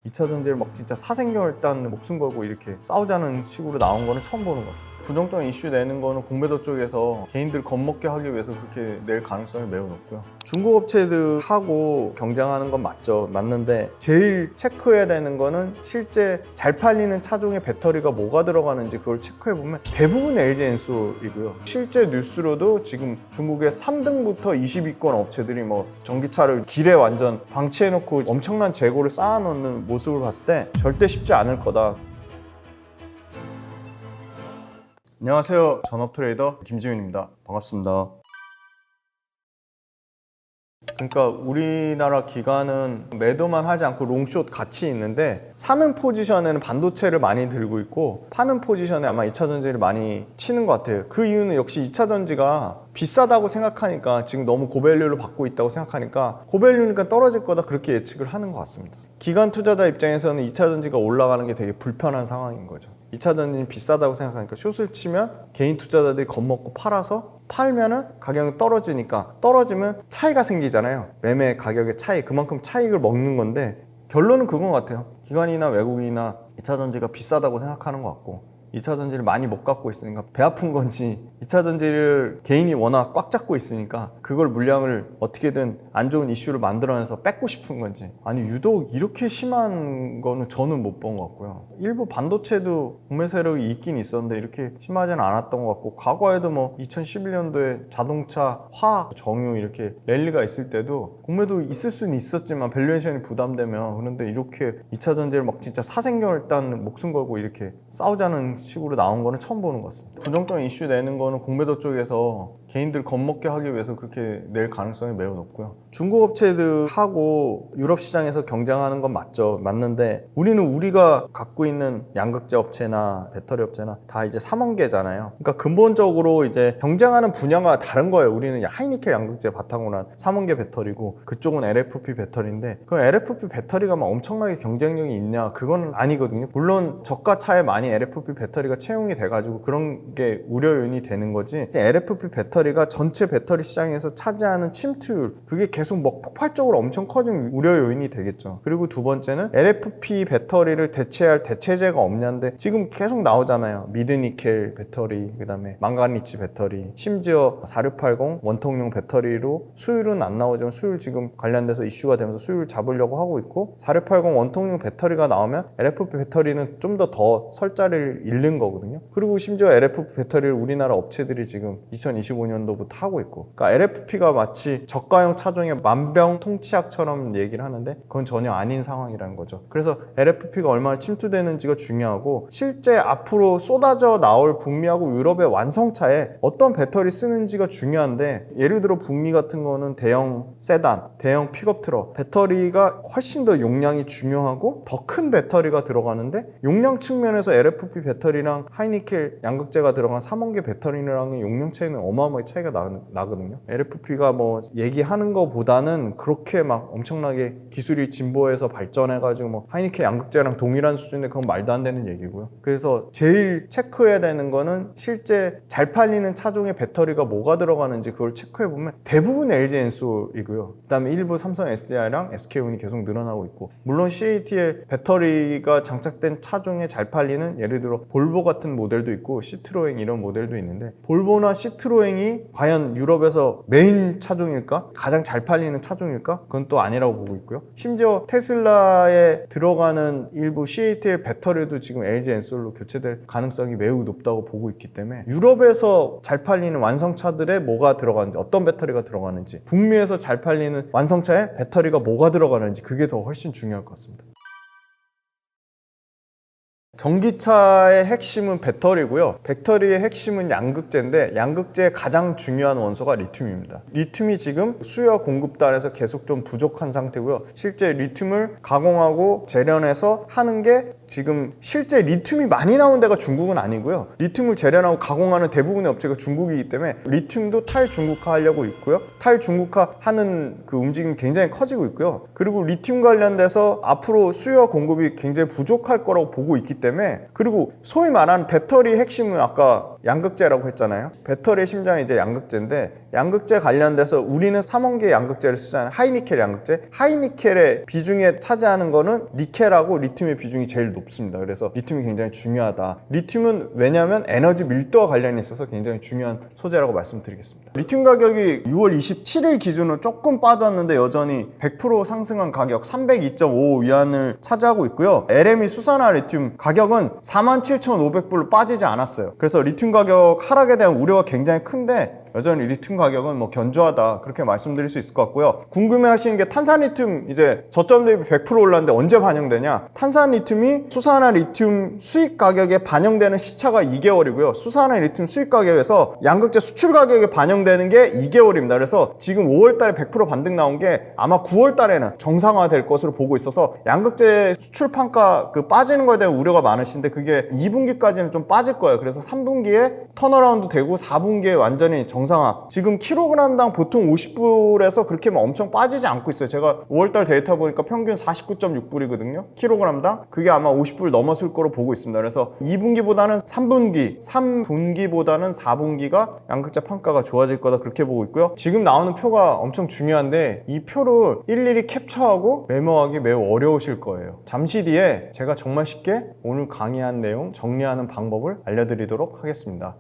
2차 전지를 막 진짜 사생결단 목숨 걸고 이렇게 싸우자는 식으로 나온 거는 처음 보는 것 같습니다. 부정적인 이슈 내는 거는 공매도 쪽에서 개인들 겁먹게 하기 위해서 그렇게 낼 가능성이 매우 높고요. 중국 업체들하고 경쟁하는 건 맞는데 제일 체크해야 되는 거는 실제 잘 팔리는 차종의 배터리가 뭐가 들어가는지 그걸 체크해보면 대부분 LG 엔솔이고요. 실제 뉴스로도 지금 중국의 3등부터 20위권 업체들이 뭐 전기차를 길에 완전 방치해놓고 엄청난 재고를 쌓아놓는 모습을 봤을 때 절대 쉽지 않을 거다. 안녕하세요. 전업트레이더 김지윤입니다. 반갑습니다. 그러니까 우리나라 기관은 매도만 하지 않고 롱숏 같이 있는데 사는 포지션에는 반도체를 많이 들고 있고 파는 포지션에 아마 2차 전지를 많이 치는 것 같아요. 그 이유는 역시 2차 전지가 비싸다고 생각하니까 지금 너무 고밸류를 받고 있다고 생각하니까 고밸류니까 떨어질 거다 그렇게 예측을 하는 것 같습니다. 기관 투자자 입장에서는 2차 전지가 올라가는 게 되게 불편한 상황인 거죠. 2차 전지는 비싸다고 생각하니까 숏을 치면 개인 투자자들이 겁먹고 팔면은 가격이 떨어지니까 떨어지면 차이가 생기잖아요. 매매 가격의 차이, 그만큼 차익을 먹는 건데 결론은 그건 것 같아요. 기관이나 외국인이나 2차 전지가 비싸다고 생각하는 것 같고 2차 전지를 많이 못 갖고 있으니까 배 아픈 건지 2차 전지를 개인이 워낙 꽉 잡고 있으니까 그걸 물량을 어떻게든 안 좋은 이슈를 만들어내서 뺏고 싶은 건지 아니 유독 이렇게 심한 거는 저는 못 본 것 같고요. 일부 반도체도 공매 세력이 있긴 있었는데 이렇게 심하지는 않았던 것 같고 과거에도 뭐 2011년도에 자동차, 화학, 정유 이렇게 랠리가 있을 때도 공매도 있을 수는 있었지만 밸류에이션이 부담되면 그런데 이렇게 2차 전지를 막 진짜 사생결단 목숨 걸고 이렇게 싸우자는 식으로 나온 거는 처음 보는 것 같습니다. 부정적인 이슈 내는 거는 공매도 쪽에서 개인들 겁먹게 하기 위해서 그렇게 낼 가능성이 매우 높고요. 중국 업체들하고 유럽 시장에서 경쟁하는 건 맞는데 우리가 갖고 있는 양극재 업체나 배터리 업체나 다 이제 삼원계잖아요. 그러니까 근본적으로 이제 경쟁하는 분야가 다른 거예요. 우리는 하이니켈 양극재 바탕으로 한 삼원계 배터리고 그쪽은 LFP 배터리인데 그 LFP 배터리가 막 엄청나게 경쟁력이 있냐 그건 아니거든요. 물론 저가 차에 많이 LFP 배터리가 채용이 돼가지고 그런 게 우려 요인이 되는 거지. LFP 배터리가 전체 배터리 시장에서 차지하는 침투율 그게 계속 막 폭발적으로 엄청 커지면 우려 요인이 되겠죠. 그리고 두 번째는 LFP 배터리를 대체할 대체제가 없냐인데 지금 계속 나오잖아요. 미드니켈 배터리, 그 다음에 망가니치 배터리, 심지어 4680 원통용 배터리로 수율은 안 나오지만 수율 지금 관련돼서 이슈가 되면서 수율 잡으려고 하고 있고 4680 원통용 배터리가 나오면 LFP 배터리는 좀 더 설 자리를 잃는 거거든요. 그리고 심지어 LFP 배터리를 우리나라 업체들이 지금 2025년도부터 하고 있고 그러니까 LFP가 마치 저가형 차종의 만병통치약처럼 얘기를 하는데 그건 전혀 아닌 상황이라는 거죠. 그래서 LFP가 얼마나 침투되는지가 중요하고 실제 앞으로 쏟아져 나올 북미하고 유럽의 완성차에 어떤 배터리 쓰는지가 중요한데 예를 들어 북미 같은 거는 대형 세단, 대형 픽업 트럭 배터리가 훨씬 더 용량이 중요하고 더 큰 배터리가 들어가는데 용량 측면에서 LFP 배터리랑 하이니켈 양극재가 들어간 삼원계 배터리랑의 용량 차이는 어마어마하게 차이가 나거든요. LFP가 뭐 얘기하는 것보다는 그렇게 막 엄청나게 기술이 진보해서 발전해가지고 뭐 하이니켈 양극재랑 동일한 수준의 그건 말도 안 되는 얘기고요. 그래서 제일 체크해야 되는 거는 실제 잘 팔리는 차종의 배터리가 뭐가 들어가는지 그걸 체크해보면 대부분 LG 엔솔이고요. 그 다음에 일부 삼성 SDI랑 SK온이 계속 늘어나고 있고 물론 CATL 배터리가 장착된 차종에 잘 팔리는 예를 들어 볼보 같은 모델도 있고 시트로행 이런 모델도 있는데 볼보나 시트로행이 과연 유럽에서 메인 차종일까? 가장 잘 팔리는 차종일까? 그건 또 아니라고 보고 있고요. 심지어 테슬라에 들어가는 일부 CATL 배터리도 지금 LG 엔솔로 교체될 가능성이 매우 높다고 보고 있기 때문에 유럽에서 잘 팔리는 완성차들에 뭐가 들어가는지 어떤 배터리가 들어가는지 북미에서 잘 팔리는 완성차에 배터리가 뭐가 들어가는지 그게 더 훨씬 중요할 것 같습니다. 전기차의 핵심은 배터리고요. 배터리의 핵심은 양극재인데 양극재의 가장 중요한 원소가 리튬입니다. 리튬이 지금 수요와 공급단에서 계속 좀 부족한 상태고요. 실제 리튬을 가공하고 재련해서 하는 게 지금 실제 리튬이 많이 나온 데가 중국은 아니고요. 리튬을 재련하고 가공하는 대부분의 업체가 중국이기 때문에 리튬도 탈중국화 하려고 있고요. 탈중국화 하는 그 움직임이 굉장히 커지고 있고요. 그리고 리튬 관련돼서 앞으로 수요와 공급이 굉장히 부족할 거라고 보고 있기 때문에 그리고 소위 말하는 배터리 핵심은 아까 양극재라고 했잖아요. 배터리의 심장이 이제 양극재인데, 양극재 관련돼서 우리는 3원기의 양극재를 쓰잖아요. 하이니켈 양극재. 하이니켈의 비중에 차지하는 거는 니켈하고 리튬의 비중이 제일 높습니다. 그래서 리튬이 굉장히 중요하다. 리튬은 왜냐하면 에너지 밀도와 관련이 있어서 굉장히 중요한 소재라고 말씀드리겠습니다. 리튬 가격이 6월 27일 기준으로 조금 빠졌는데 여전히 100% 상승한 가격 302.5 위안을 차지하고 있고요. LME 수산화 리튬 가격은 47,500불로 빠지지 않았어요. 그래서 리튬 가격 하락에 대한 우려가 굉장히 큰데 여전히 리튬 가격은 뭐 견조하다, 그렇게 말씀드릴 수 있을 것 같고요. 궁금해 하시는 게 탄산 리튬 이제 저점 대비 100% 올랐는데 언제 반영되냐? 탄산 리튬이 수산화 리튬 수입 가격에 반영되는 시차가 2개월이고요. 수산화 리튬 수입 가격에서 양극재 수출 가격에 반영되는 게 2개월입니다. 그래서 지금 5월 달에 100% 반등 나온 게 아마 9월 달에는 정상화될 것으로 보고 있어서 양극재 수출 판가 빠지는 거에 대한 우려가 많으신데 그게 2분기까지는 좀 빠질 거예요. 그래서 3분기에 턴어라운드 되고 4분기에 완전히 정상화. 지금 킬로그램당 보통 50불에서 그렇게 막 엄청 빠지지 않고 있어요. 제가 5월달 데이터 보니까 평균 49.6불이거든요. 킬로그램당. 그게 아마 50불 넘었을 거로 보고 있습니다. 그래서 2분기보다는 3분기, 3분기보다는 4분기가 양극재 판가가 좋아질 거다, 그렇게 보고 있고요. 지금 나오는 표가 엄청 중요한데 이 표를 일일이 캡처하고 메모하기 매우 어려우실 거예요. 잠시 뒤에 제가 정말 쉽게 오늘 강의한 내용 정리하는 방법을 알려드리도록 하겠습니다.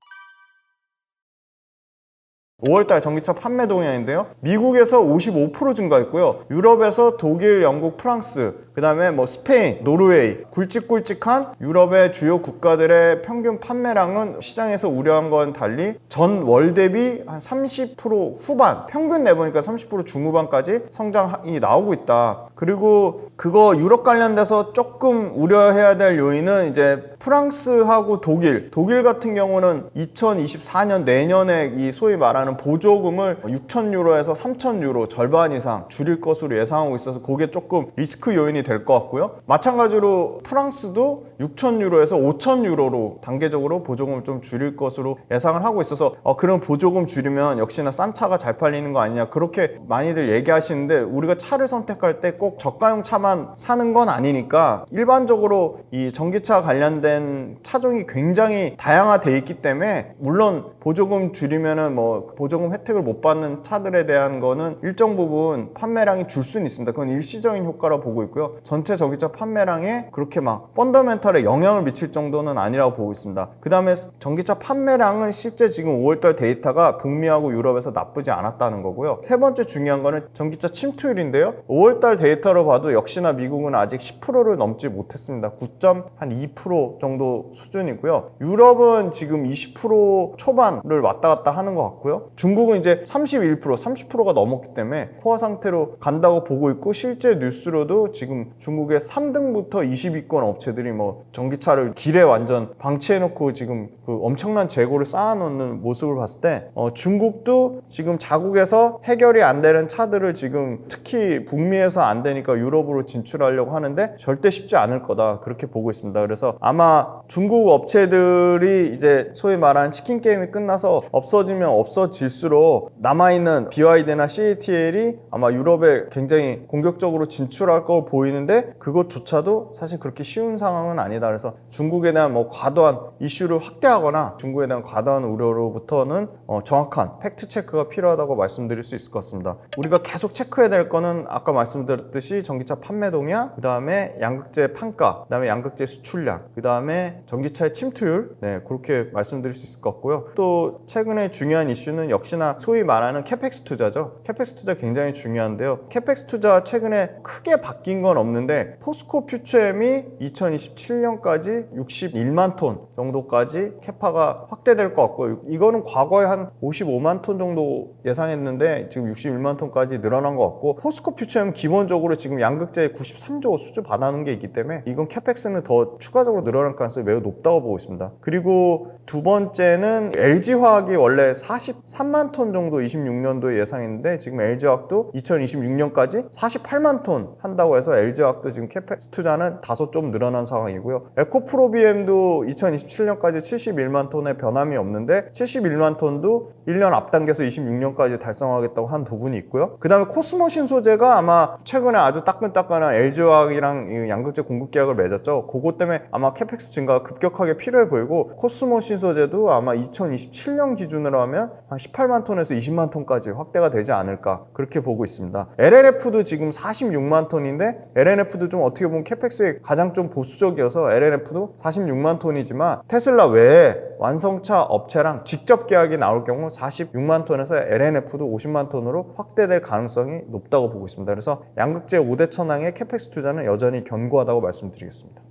5월달 전기차 판매 동향인데요. 미국에서 55% 증가했고요. 유럽에서 독일, 영국, 프랑스, 그 다음에 뭐 스페인, 노르웨이, 굵직굵직한 유럽의 주요 국가들의 평균 판매량은 시장에서 우려한 건 달리 전월 대비 한 30% 후반, 평균 내보니까 30% 중후반까지 성장이 나오고 있다. 그리고 그거 유럽 관련돼서 조금 우려해야 될 요인은 이제 프랑스하고 독일 같은 경우는 2024년 내년에 이 소위 말하는 보조금을 6,000유로에서 3,000유로 절반 이상 줄일 것으로 예상하고 있어서 그게 조금 리스크 요인이 될 것 같고요. 마찬가지로 프랑스도 6,000유로에서 5,000유로로 단계적으로 보조금을 좀 줄일 것으로 예상을 하고 있어서 그런 보조금 줄이면 역시나 싼 차가 잘 팔리는 거 아니냐, 그렇게 많이들 얘기하시는데 우리가 차를 선택할 때 꼭 저가형 차만 사는 건 아니니까 일반적으로 이 전기차 관련된 차종이 굉장히 다양화돼 있기 때문에 물론 보조금 줄이면은 뭐 보조금 혜택을 못 받는 차들에 대한 거는 일정 부분 판매량이 줄 수는 있습니다. 그건 일시적인 효과라고 보고 있고요. 전체 전기차 판매량에 그렇게 막 펀더멘털에 영향을 미칠 정도는 아니라고 보고 있습니다. 그 다음에 전기차 판매량은 실제 지금 5월달 데이터가 북미하고 유럽에서 나쁘지 않았다는 거고요. 세 번째 중요한 거는 전기차 침투율인데요. 5월달 데이터로 봐도 역시나 미국은 아직 10%를 넘지 못했습니다. 9.2% 정도 수준이고요. 유럽은 지금 20% 초반을 왔다 갔다 하는 것 같고요. 중국은 이제 31%, 30%가 넘었기 때문에 포화 상태로 간다고 보고 있고, 실제 뉴스로도 지금 중국의 3등부터 20위권 업체들이 뭐 전기차를 길에 완전 방치해놓고 지금 그 엄청난 재고를 쌓아놓는 모습을 봤을 때 중국도 지금 자국에서 해결이 안 되는 차들을 지금 특히 북미에서 안 되니까 유럽으로 진출하려고 하는데 절대 쉽지 않을 거다, 그렇게 보고 있습니다. 그래서 아마 중국 업체들이 이제 소위 말하는 치킨 게임이 끝나서 없어지면 없어질수록 남아있는 BYD나 CATL이 아마 유럽에 굉장히 공격적으로 진출할 거 보이는데 그것조차도 사실 그렇게 쉬운 상황은 아니다. 그래서 중국에 대한 뭐 과도한 이슈를 확대하거나 중국에 대한 과도한 우려로부터는 정확한 팩트 체크가 필요하다고 말씀드릴 수 있을 것 같습니다. 우리가 계속 체크해야 될 거는 아까 말씀드렸듯이 전기차 판매 동향, 그 다음에 양극재 판가, 그 다음에 양극재 수출량, 그 다음에 전기차의 침투율, 그렇게 말씀드릴 수 있을 것 같고요. 또 최근에 중요한 이슈는 역시나 소위 말하는 캐펙스 투자죠. 캐펙스 투자 굉장히 중요한데요. 캐펙스 투자 최근에 크게 바뀐 건 없는데 포스코 퓨처엠이 2027년까지 61만 톤 정도까지 캐파가 확대될 것 같고, 이거는 과거에 한 55만 톤 정도 예상했는데 지금 61만 톤까지 늘어난 것 같고, 포스코 퓨처엠은 기본적으로 지금 양극재 93조 수주 받아놓은 게 있기 때문에 이건 캐펙스는 더 추가적으로 늘어날 가능성이 매우 높다고 보고 있습니다. 그리고 두 번째는 LG화학이 원래 43만 톤 정도 26년도에 예상했는데 지금 LG화학도 2026년까지 48만 톤 한다고 해서 LG화학도 지금 캐펙스 투자는 다소 좀 늘어난 상황이고요. 에코프로비엠도 2027년까지 71만 톤의 변함이 없는데 71만 톤도 1년 앞당겨서 26년까지 달성하겠다고 한 부분이 있고요. 그 다음에 코스모 신소재가 아마 최근에 아주 따끈따끈한 LG화학이랑 양극재 공급 계약을 맺었죠. 그것 때문에 아마 캐펙스 증가가 급격하게 필요해 보이고, 코스모 신소재도 아마 2027년 기준으로 하면 한 18만 톤에서 20만 톤까지 확대가 되지 않을까 그렇게 보고 있습니다. LNF도 지금 46만 톤인데 LNF도 좀 어떻게 보면 캐펙스에 가장 좀 보수적이어서 LNF도 46만 톤이지만 테슬라 외에 완성차 업체랑 직접 계약이 나올 경우 46만 톤에서 LNF도 50만 톤으로 확대될 가능성이 높다고 보고 있습니다. 그래서 양극재 5대 천왕의 캐펙스 투자는 여전히 견고하다고 말씀드리겠습니다.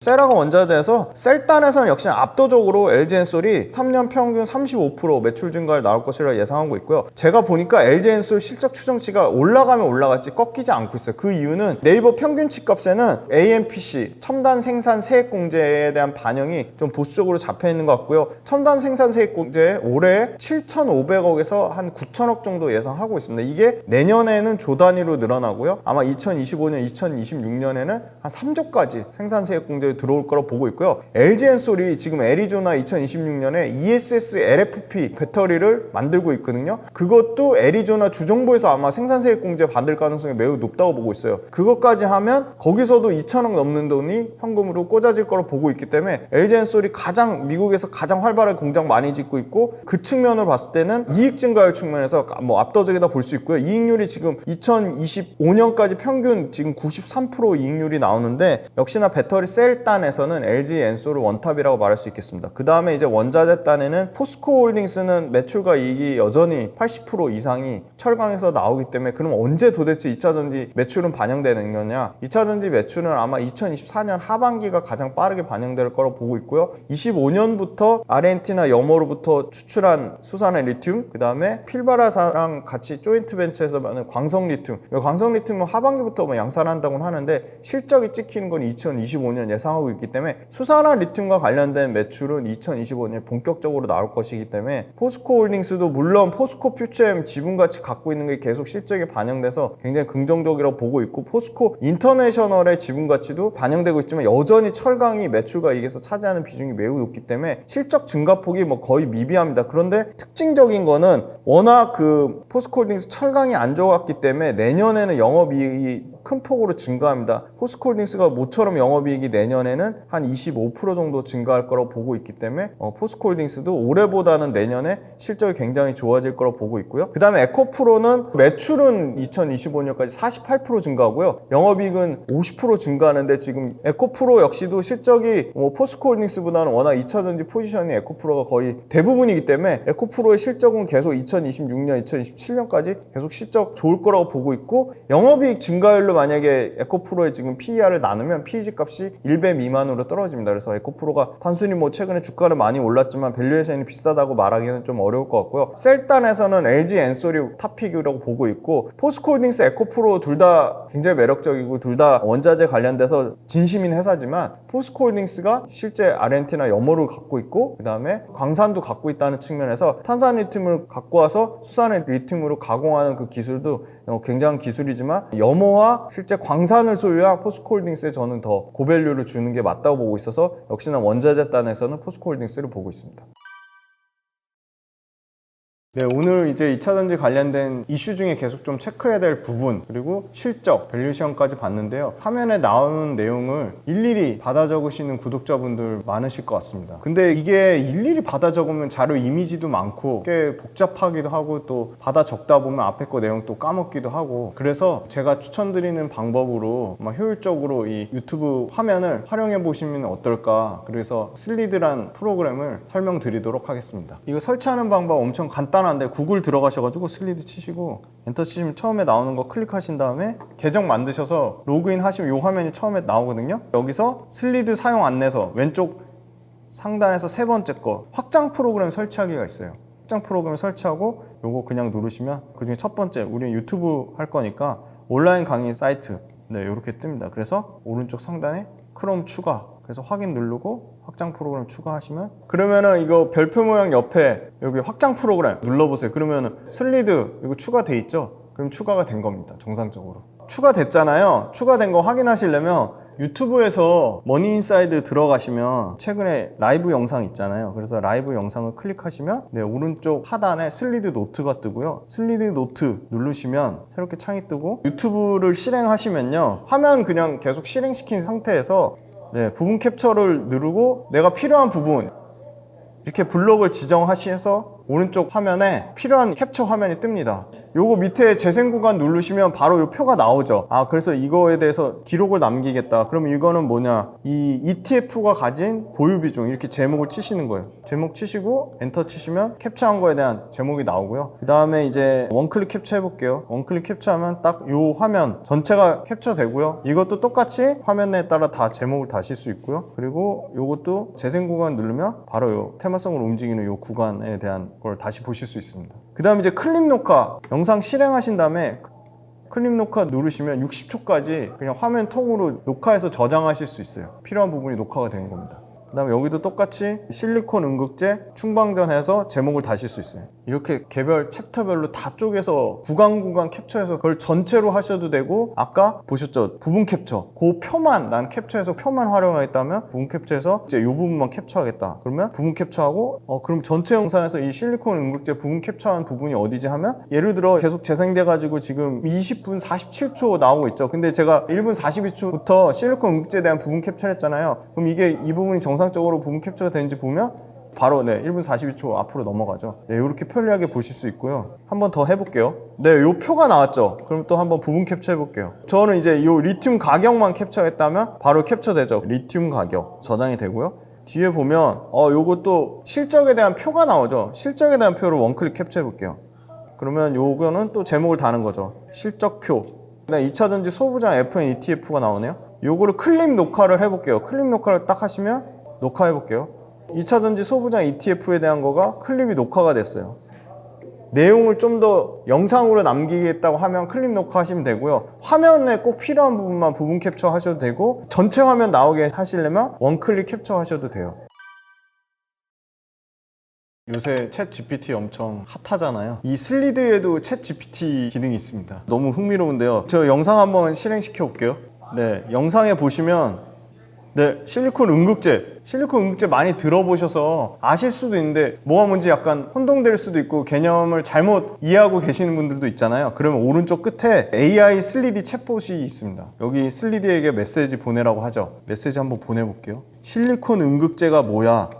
셀하고 원자재에서 셀단에서는 역시나 압도적으로 LG엔솔이 3년 평균 35% 매출 증가를 나올 것이라 예상하고 있고요. 제가 보니까 LG엔솔 실적 추정치가 올라가면 올라갔지 꺾이지 않고 있어요. 그 이유는 네이버 평균치 값에는 AMPC, 첨단 생산 세액 공제에 대한 반영이 좀 보수적으로 잡혀 있는 것 같고요. 첨단 생산 세액 공제 올해 7,500억에서 한 9,000억 정도 예상하고 있습니다. 이게 내년에는 조 단위로 늘어나고요. 아마 2025년, 2026년에는 한 3조까지 생산 세액 공제 들어올 거로 보고 있고요. LG엔솔이 지금 애리조나 2026년에 ESS LFP 배터리를 만들고 있거든요. 그것도 애리조나 주정부에서 아마 생산세액 공제 받을 가능성이 매우 높다고 보고 있어요. 그것까지 하면 거기서도 2천억 넘는 돈이 현금으로 꽂아질 거로 보고 있기 때문에 LG엔솔이 미국에서 가장 활발하게 공장 많이 짓고 있고, 그 측면을 봤을 때는 이익 증가율 측면에서 뭐 압도적이다 볼 수 있고요. 이익률이 지금 2025년까지 평균 지금 93% 이익률이 나오는데, 역시나 배터리 셀 단에서는 LG엔솔을 원탑이라고 말할 수 있겠습니다. 그 다음에 이제 원자재 단에는 포스코홀딩스는 매출과 이익이 여전히 80% 이상이 철강에서 나오기 때문에, 그럼 언제 도대체 2차전지 매출은 반영되는 거냐? 2차전지 매출은 아마 2024년 하반기가 가장 빠르게 반영될 거라고 보고 있고요. 25년부터 아르헨티나 염호로부터 추출한 수산의 리튬, 그 다음에 필바라사랑 같이 조인트 벤처에서 만든 광석 리튬, 광석 리튬은 하반기부터 뭐 양산한다고는 하는데 실적이 찍히는 건 2025년 예상하고 있기 때문에 수산화 리튬과 관련된 매출은 2025년에 본격적으로 나올 것이기 때문에, 포스코홀딩스도 물론 포스코 퓨처엠 지분가치 갖고 있는 게 계속 실적에 반영돼서 굉장히 긍정적이라고 보고 있고, 포스코 인터내셔널의 지분가치도 반영되고 있지만 여전히 철강이 매출과 이익에서 차지하는 비중이 매우 높기 때문에 실적 증가폭이 뭐 거의 미비합니다. 그런데 특징적인 거는 워낙 그 포스코홀딩스 철강이 안 좋았기 때문에 내년에는 영업이익이 큰 폭으로 증가합니다. 포스코홀딩스가 모처럼 영업이익이 내년에는 한 25% 정도 증가할 거라고 보고 있기 때문에 포스코홀딩스도 올해보다는 내년에 실적이 굉장히 좋아질 거라고 보고 있고요. 그 다음에 에코프로는 매출은 2025년까지 48% 증가하고요. 영업이익은 50% 증가하는데, 지금 에코프로 역시도 실적이 포스코홀딩스보다는 워낙 2차전지 포지션이 에코프로가 거의 대부분이기 때문에 에코프로의 실적은 계속 2026년, 2027년까지 계속 실적 좋을 거라고 보고 있고, 영업이익 증가율로 만약에 에코프로의 지금 PER을 나누면 PEG 값이 1배 미만으로 떨어집니다. 그래서 에코프로가 단순히 뭐 최근에 주가는 많이 올랐지만 밸류에이션이 비싸다고 말하기는 좀 어려울 것 같고요. 셀단에서는 LG엔솔이 탑픽이라고 보고 있고, 포스코홀딩스, 에코프로 둘 다 굉장히 매력적이고 둘 다 원자재 관련돼서 진심인 회사지만, 포스코홀딩스가 실제 아르헨티나 염호를 갖고 있고 그 다음에 광산도 갖고 있다는 측면에서 탄산 리튬을 갖고 와서 수산의 리튬으로 가공하는 그 기술도 굉장한 기술이지만, 염호와 실제 광산을 소유한 포스코홀딩스에 저는 더 고밸류를 주는 게 맞다고 보고 있어서 역시나 원자재 단에서는 포스코홀딩스를 보고 있습니다. 네, 오늘 이제 2차전지 관련된 이슈 중에 계속 좀 체크해야 될 부분, 그리고 실적, 밸류에이션까지 봤는데요. 화면에 나오는 내용을 일일이 받아 적으시는 구독자분들 많으실 것 같습니다. 근데 이게 일일이 받아 적으면 자료 이미지도 많고 꽤 복잡하기도 하고, 또 받아 적다 보면 앞에 거 내용 또 까먹기도 하고, 그래서 제가 추천드리는 방법으로 효율적으로 이 유튜브 화면을 활용해 보시면 어떨까, 그래서 슬리드란 프로그램을 설명드리도록 하겠습니다. 이거 설치하는 방법 엄청 간단한데, 구글 들어가셔가지고 슬리드 치시고 엔터 치시면 처음에 나오는 거 클릭하신 다음에 계정 만드셔서 로그인 하시면 이 화면이 처음에 나오거든요. 여기서 슬리드 사용 안내서 왼쪽 상단에서 세 번째 거 확장 프로그램 설치하기가 있어요. 확장 프로그램 설치하고 요거 그냥 누르시면 그중에 첫 번째, 우리는 유튜브 할 거니까 온라인 강의 사이트, 네, 이렇게 뜹니다. 그래서 오른쪽 상단에 크롬 추가, 그래서 확인 누르고 확장 프로그램 추가하시면, 그러면은 이거 별표 모양 옆에 여기 확장 프로그램 눌러보세요. 그러면은 슬리드 이거 추가돼 있죠? 그럼 추가가 된 겁니다. 정상적으로 추가됐잖아요. 추가된 거 확인하시려면 유튜브에서 머니인사이드 들어가시면 최근에 라이브 영상 있잖아요. 그래서 라이브 영상을 클릭하시면 네, 오른쪽 하단에 슬리드 노트가 뜨고요. 슬리드 노트 누르시면 새롭게 창이 뜨고, 유튜브를 실행하시면요, 화면 그냥 계속 실행시킨 상태에서 네, 부분 캡처를 누르고 내가 필요한 부분 이렇게 블록을 지정하셔서 오른쪽 화면에 필요한 캡처 화면이 뜹니다. 요거 밑에 재생 구간 누르시면 바로 요 표가 나오죠. 아, 그래서 이거에 대해서 기록을 남기겠다. 그럼 이거는 뭐냐, 이 ETF가 가진 보유 비중, 이렇게 제목을 치시는 거예요. 제목 치시고 엔터 치시면 캡처한 거에 대한 제목이 나오고요. 그 다음에 이제 원클릭 캡처 해볼게요. 원클릭 캡처하면 딱 요 화면 전체가 캡처 되고요. 이것도 똑같이 화면에 따라 다 제목을 다실 수 있고요. 그리고 요것도 재생 구간 누르면 바로 요 테마성으로 움직이는 요 구간에 대한 걸 다시 보실 수 있습니다. 그 다음에 이제 클립 녹화, 영상 실행하신 다음에 클립 녹화 누르시면 60초까지 그냥 화면 통으로 녹화해서 저장하실 수 있어요. 필요한 부분이 녹화가 되는 겁니다. 그 다음에 여기도 똑같이 실리콘 음극재 충방전해서 제목을 다실 수 있어요. 이렇게 개별 챕터별로 다 쪼개서 구간 캡처해서 그걸 전체로 하셔도 되고, 아까 보셨죠? 부분 캡처, 그 표만, 난 캡처해서 표만 활용하겠다면 부분 캡처해서 이제 이 부분만 캡처하겠다 그러면 부분 캡처하고, 그럼 전체 영상에서 이 실리콘 음극재 부분 캡처한 부분이 어디지 하면, 예를 들어 계속 재생돼 가지고 지금 20분 47초 나오고 있죠. 근데 제가 1분 42초부터 실리콘 음극재에 대한 부분 캡처를 했잖아요. 그럼 이게 이 부분이 정상적으로 부분 캡처가 되는지 보면 바로 1분 42초 앞으로 넘어가죠. 이렇게 편리하게 보실 수 있고요. 한번 더 해볼게요. 요 표가 나왔죠. 그럼 또 한번 부분 캡처 해볼게요. 저는 이제 요 리튬 가격만 캡처했다면 바로 캡처되죠. 리튬 가격 저장이 되고요. 뒤에 보면 요것도 실적에 대한 표가 나오죠. 실적에 대한 표를 원클릭 캡처 해볼게요. 그러면 요거는 또 제목을 다는 거죠. 실적표. 그다음 2차전지 소부장 FN ETF가 나오네요. 요거를 클립 녹화를 해볼게요. 클립 녹화를 딱 하시면 녹화해볼게요. 2차전지 소부장 ETF에 대한 거가 클립이 녹화가 됐어요. 내용을 좀 더 영상으로 남기겠다고 하면 클립 녹화하시면 되고요. 화면에 꼭 필요한 부분만 부분 캡처 하셔도 되고, 전체 화면 나오게 하시려면 원클릭 캡처 하셔도 돼요. 요새 챗 GPT 엄청 핫하잖아요. 이 슬리드에도 챗 GPT 기능이 있습니다. 너무 흥미로운데요. 저 영상 한번 실행시켜 볼게요. 네, 영상에 보시면 실리콘 음극재 많이 들어보셔서 아실 수도 있는데 뭐가 뭔지 약간 혼동될 수도 있고 개념을 잘못 이해하고 계시는 분들도 있잖아요. 그러면 오른쪽 끝에 AI 슬리드 챗봇이 있습니다. 여기 슬리드에게 메시지 보내라고 하죠. 메시지 한번 보내볼게요. 실리콘 음극재가 뭐야?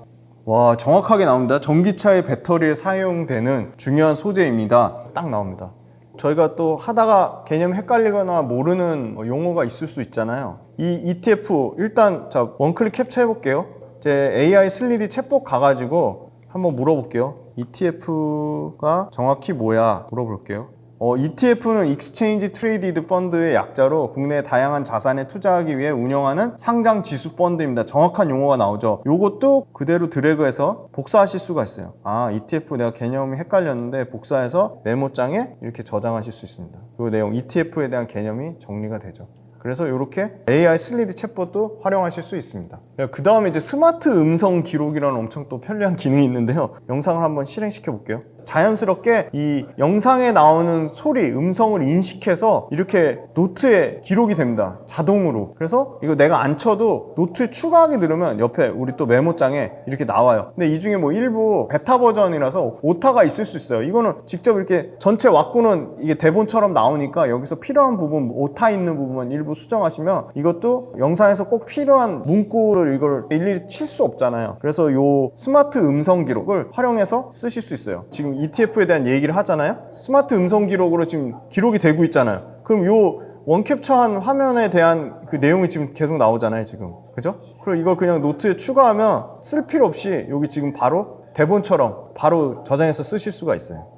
와, 정확하게 나옵니다. 전기차의 배터리에 사용되는 중요한 소재입니다. 딱 나옵니다. 저희가 또 하다가 개념 헷갈리거나 모르는 용어가 있을 수 있잖아요. 이 ETF 일단 원클릭 캡처 해볼게요. 이제 AI 슬리드 챗봇 가가지고 한번 물어볼게요. ETF가 정확히 뭐야 물어볼게요. ETF는 Exchange Traded Fund의 약자로 국내 다양한 자산에 투자하기 위해 운영하는 상장 지수 펀드입니다. 정확한 용어가 나오죠. 요것도 그대로 드래그해서 복사하실 수가 있어요. ETF 내가 개념이 헷갈렸는데 복사해서 메모장에 이렇게 저장하실 수 있습니다. 이 내용 ETF에 대한 개념이 정리가 되죠. 그래서 이렇게 AI 슬리드 챗봇도 활용하실 수 있습니다. 그 다음에 이제 스마트 음성 기록이라는 엄청 또 편리한 기능이 있는데요. 영상을 한번 실행시켜 볼게요. 자연스럽게 이 영상에 나오는 소리, 음성을 인식해서 이렇게 노트에 기록이 됩니다. 자동으로. 그래서 이거 내가 안 쳐도 노트에 추가하기 누르면 옆에 우리 또 메모장에 이렇게 나와요. 근데 이 중에 뭐 일부 베타 버전이라서 오타가 있을 수 있어요. 이거는 직접 이렇게 전체 왁구는 이게 대본처럼 나오니까 여기서 필요한 부분, 오타 있는 부분만 일부 수정하시면, 이것도 영상에서 꼭 필요한 문구를 이걸 일일이 칠 수 없잖아요. 그래서 요 스마트 음성 기록을 활용해서 쓰실 수 있어요. 지금 ETF에 대한 얘기를 하잖아요. 스마트 음성 기록으로 지금 기록이 되고 있잖아요. 그럼 요 원캡처한 화면에 대한 그 내용이 지금 계속 나오잖아요, 지금. 그죠? 그리고 이걸 그냥 노트에 추가하면 쓸 필요 없이 여기 지금 바로 대본처럼 바로 저장해서 쓰실 수가 있어요.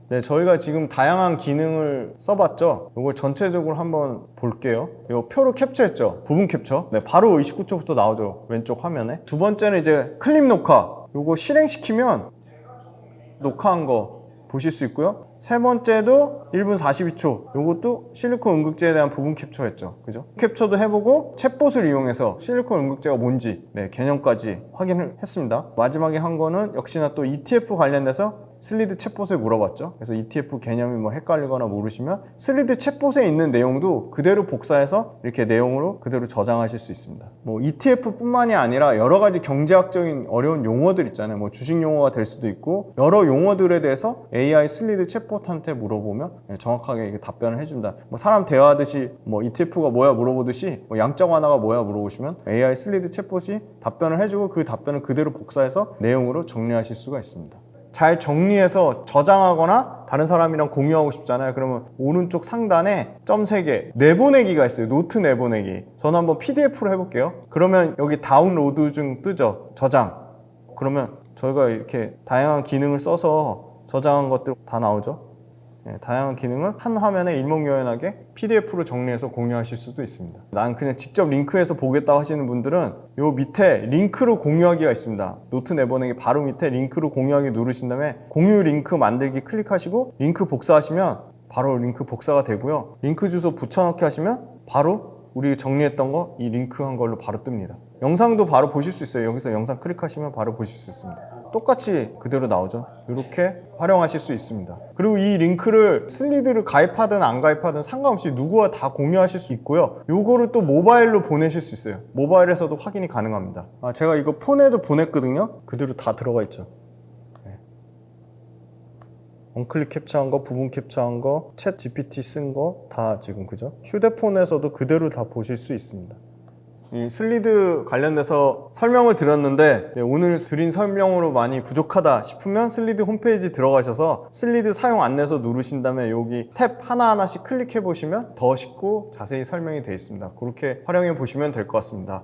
네, 저희가 지금 다양한 기능을 써봤죠. 이걸 전체적으로 한번 볼게요. 이 표로 캡처했죠. 부분 캡처. 네, 바로 29초부터 나오죠. 왼쪽 화면에. 두 번째는 이제 클립 녹화. 이거 실행시키면 녹화한 거 보실 수 있고요. 세 번째도 1분 42초. 요것도 실리콘 음극재에 대한 부분 캡처였죠. 그죠? 캡처도 해보고 챗봇을 이용해서 실리콘 음극재가 뭔지 개념까지 확인을 했습니다. 마지막에 한 거는 역시나 또 ETF 관련돼서 슬리드 챗봇에 물어봤죠. 그래서 ETF 개념이 뭐 헷갈리거나 모르시면 슬리드 챗봇에 있는 내용도 그대로 복사해서 이렇게 내용으로 그대로 저장하실 수 있습니다. 뭐 ETF뿐만이 아니라 여러 가지 경제학적인 어려운 용어들 있잖아요. 뭐 주식 용어가 될 수도 있고 여러 용어들에 대해서 AI 슬리드 챗봇한테 물어보면 정확하게 답변을 해준다. 뭐 사람 대화하듯이 뭐 ETF가 뭐야 물어보듯이 뭐 양적 완화가 뭐야 물어보시면 AI 슬리드 챗봇이 답변을 해주고 그 답변을 그대로 복사해서 내용으로 정리하실 수가 있습니다. 잘 정리해서 저장하거나 다른 사람이랑 공유하고 싶잖아요. 그러면 오른쪽 상단에 점 3개 내보내기가 있어요. 노트 내보내기. 저는 한번 PDF로 해볼게요. 그러면 여기 다운로드 중 뜨죠. 저장. 그러면 저희가 이렇게 다양한 기능을 써서 저장한 것들 다 나오죠. 다양한 기능을 한 화면에 일목요연하게 PDF로 정리해서 공유하실 수도 있습니다. 난 그냥 직접 링크해서 보겠다 하시는 분들은 요 밑에 링크로 공유하기가 있습니다. 노트 내보내기 바로 밑에 링크로 공유하기 누르신 다음에 공유 링크 만들기 클릭하시고 링크 복사하시면 바로 링크 복사가 되고요. 링크 주소 붙여넣기 하시면 바로 우리 정리했던 거 이 링크한 걸로 바로 뜹니다. 영상도 바로 보실 수 있어요. 여기서 영상 클릭하시면 바로 보실 수 있습니다. 똑같이 그대로 나오죠. 이렇게 활용하실 수 있습니다. 그리고 이 링크를 슬리드를 가입하든 안 가입하든 상관없이 누구와 다 공유하실 수 있고요. 요거를 또 모바일로 보내실 수 있어요. 모바일에서도 확인이 가능합니다. 제가 이거 폰에도 보냈거든요. 그대로 다 들어가 있죠. 원클릭 캡처한 거, 부분 캡처한 거, 챗 GPT 쓴 거 다 지금 그죠? 휴대폰에서도 그대로 다 보실 수 있습니다. 이 슬리드 관련돼서 설명을 드렸는데 오늘 드린 설명으로 많이 부족하다 싶으면 슬리드 홈페이지 들어가셔서 슬리드 사용 안내서 누르신 다음에 여기 탭 하나하나씩 클릭해 보시면 더 쉽고 자세히 설명이 되어 있습니다. 그렇게 활용해 보시면 될 것 같습니다.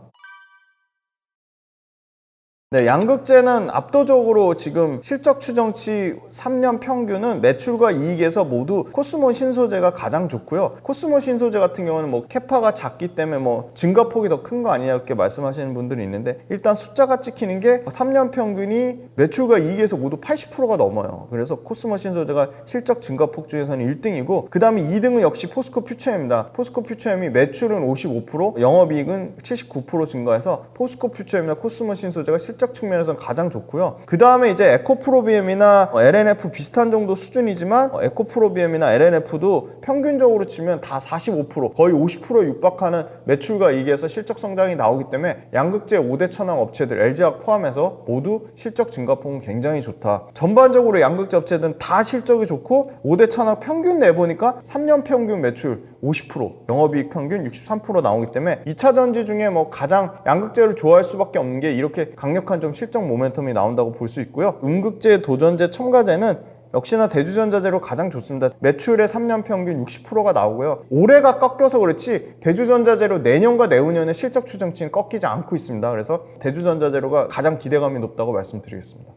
네, 양극재는 압도적으로 지금 실적 추정치 3년 평균은 매출과 이익에서 모두 코스모 신소재가 가장 좋고요. 코스모 신소재 같은 경우는 뭐 캐파가 작기 때문에 뭐 증가폭이 더 큰 거 아니냐 이렇게 말씀하시는 분들이 있는데 일단 숫자가 찍히는 게 3년 평균이 매출과 이익에서 모두 80%가 넘어요. 그래서 코스모 신소재가 실적 증가폭 중에서는 1등이고 그 다음에 2등은 역시 포스코 퓨처엠입니다. 포스코 퓨처엠이 매출은 55%, 영업이익은 79% 증가해서 포스코 퓨처엠이나 코스모 신소재가 실적 측면에서는 가장 좋고요. 그 다음에 이제 에코프로비엠이나 LNF 비슷한 정도 수준이지만 에코프로비엠이나 LNF도 평균적으로 치면 다 45% 거의 50%에 육박하는 매출과 이익에서 실적 성장이 나오기 때문에 양극재 5대 천왕 업체들 LG화학 포함해서 모두 실적 증가폭은 굉장히 좋다. 전반적으로 양극재 업체들은 다 실적이 좋고 5대 천왕 평균 내보니까 3년 평균 매출 50%, 영업이익 평균 63% 나오기 때문에 2차 전지 중에 뭐 가장 양극재를 좋아할 수밖에 없는 게 이렇게 강력한 좀 실적 모멘텀이 나온다고 볼 수 있고요. 음극재, 도전재, 첨가재는 역시나 대주전자재로 가장 좋습니다. 매출의 3년 평균 60%가 나오고요. 올해가 꺾여서 그렇지 대주전자재로 내년과 내후년의 실적 추정치는 꺾이지 않고 있습니다. 그래서 대주전자재로가 가장 기대감이 높다고 말씀드리겠습니다.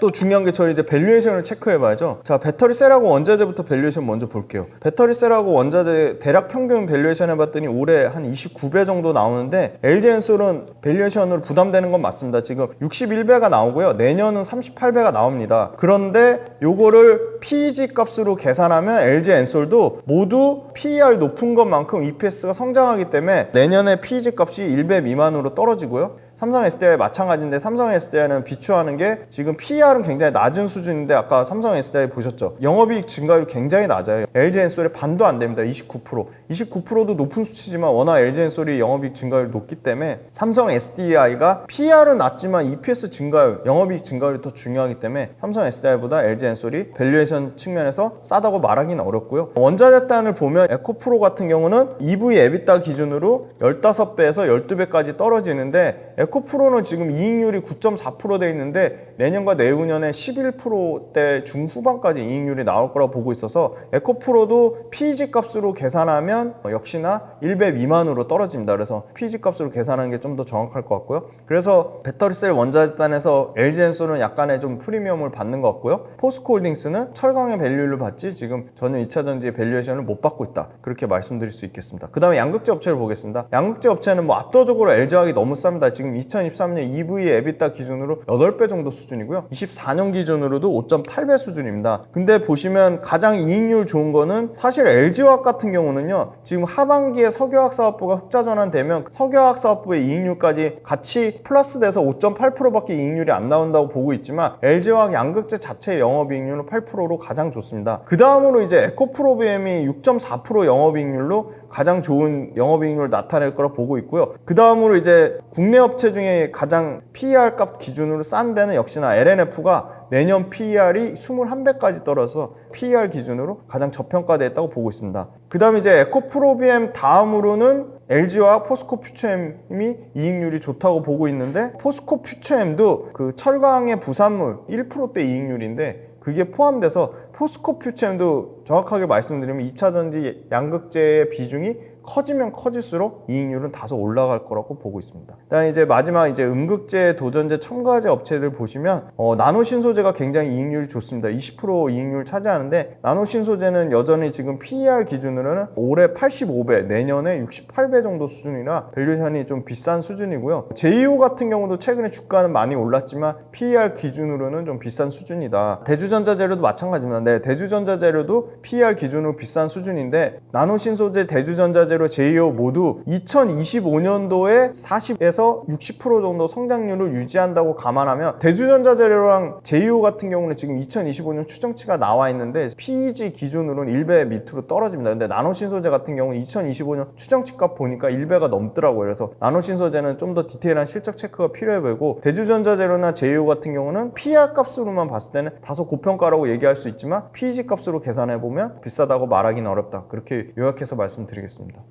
또 중요한 게 저희 이제 밸류에이션을 체크해 봐야죠. 자, 배터리셀하고 원자재부터 밸류에이션 먼저 볼게요. 배터리셀하고 원자재 대략 평균 밸류에이션 해봤더니 올해 한 29배 정도 나오는데 LG엔솔은 밸류에이션으로 부담되는 건 맞습니다. 지금 61배가 나오고요. 내년은 38배가 나옵니다. 그런데 요거를 PEG 값으로 계산하면 LG엔솔도 모두 PER 높은 것만큼 EPS가 성장하기 때문에 내년에 PEG 값이 1배 미만으로 떨어지고요. 삼성 SDI 마찬가지인데 삼성 SDI는 비추하는 게 지금 PER은 굉장히 낮은 수준인데 아까 삼성 SDI 보셨죠? 영업이익 증가율이 굉장히 낮아요. LG엔솔의 반도 안 됩니다. 29%. 29%도 높은 수치지만 워낙 LG엔솔이 영업이익 증가율이 높기 때문에 삼성 SDI가 PER은 낮지만 EPS 증가율, 영업이익 증가율이 더 중요하기 때문에 삼성 SDI보다 LG엔솔이 밸류에이션 측면에서 싸다고 말하기는 어렵고요. 원자재단을 보면 에코프로 같은 경우는 EV EBITDA 기준으로 15배에서 12배까지 떨어지는데 에코프로는 지금 이익률이 9.4% 돼 있는데 내년과 내후년에 11%대 중후반까지 이익률이 나올 거라고 보고 있어서 에코프로도 PEG 값으로 계산하면 역시나 1배 미만으로 떨어집니다. 그래서 PEG 값으로 계산하는 게 좀 더 정확할 것 같고요. 그래서 배터리셀 원자재단에서 LG엔솔은 약간의 좀 프리미엄을 받는 것 같고요. 포스코홀딩스는 철강의 밸류를 받지 지금 전혀 2차전지의 밸류에이션을 못 받고 있다. 그렇게 말씀드릴 수 있겠습니다. 그 다음에 양극재 업체를 보겠습니다. 양극재 업체는 뭐 압도적으로 LG화학이 너무 쌉니다. 지금 지금 2023년 EV EBITDA 기준으로 8배 정도 수준이고요. 24년 기준으로도 5.8배 수준입니다. 근데 보시면 가장 이익률 좋은 거는 사실 LG화학 같은 경우는요. 지금 하반기에 석유화학 사업부가 흑자 전환되면 석유화학 사업부의 이익률까지 같이 플러스 돼서 5.8%밖에 이익률이 안 나온다고 보고 있지만 LG화학 양극재 자체의 영업이익률은 8%로 가장 좋습니다. 그 다음으로 이제 에코프로비엠이 6.4% 영업이익률로 가장 좋은 영업이익률을 나타낼 거라 보고 있고요. 그 다음으로 이제 국내 업체 중에 가장 PER 값 기준으로 싼 데는 역시나 LNF가 내년 PER이 21배까지 떨어서 PER 기준으로 가장 저평가됐다고 보고 있습니다. 그 다음에 이제 에코프로비엠 다음으로는 LG와 포스코 퓨처엠이 이익률이 좋다고 보고 있는데 포스코 퓨처엠도 그 철강의 부산물 1%대 이익률인데 그게 포함돼서 포스코 퓨처엠도 정확하게 말씀드리면 2차전지 양극재의 비중이 커지면 커질수록 이익률은 다소 올라갈 거라고 보고 있습니다. 그다음에 이제 마지막 이제 음극재, 도전재, 첨가제 업체들 보시면 나노신소재가 굉장히 이익률이 좋습니다. 20% 이익률 차지하는데 나노신소재는 여전히 지금 PER 기준으로는 올해 85배, 내년에 68배 정도 수준이라 밸류션이 좀 비싼 수준이고요. 제이오 같은 경우도 최근에 주가는 많이 올랐지만 PER 기준으로는 좀 비싼 수준이다. 대주전자재료도 마찬가지입니다. 네, 대주전자재료도 PER 기준으로 비싼 수준인데 나노신소재, 대주전자재료 제이오 모두 2025년도에 40에서 60% 정도 성장률을 유지한다고 감안하면 대주전자재료랑 제이오 같은 경우는 지금 2025년 추정치가 나와 있는데 PEG 기준으로는 1배 밑으로 떨어집니다. 근데 나노신소재 같은 경우는 2025년 추정치값 보니까 1배가 넘더라고요. 그래서 나노신소재는 좀 더 디테일한 실적 체크가 필요해 보이고 대주전자재료나 제이오 같은 경우는 PER 값으로만 봤을 때는 다소 고평가라고 얘기할 수 있지만 PEG 값으로 계산해 보면 비싸다고 말하기는 어렵다. 그렇게 요약해서 말씀드리겠습니다.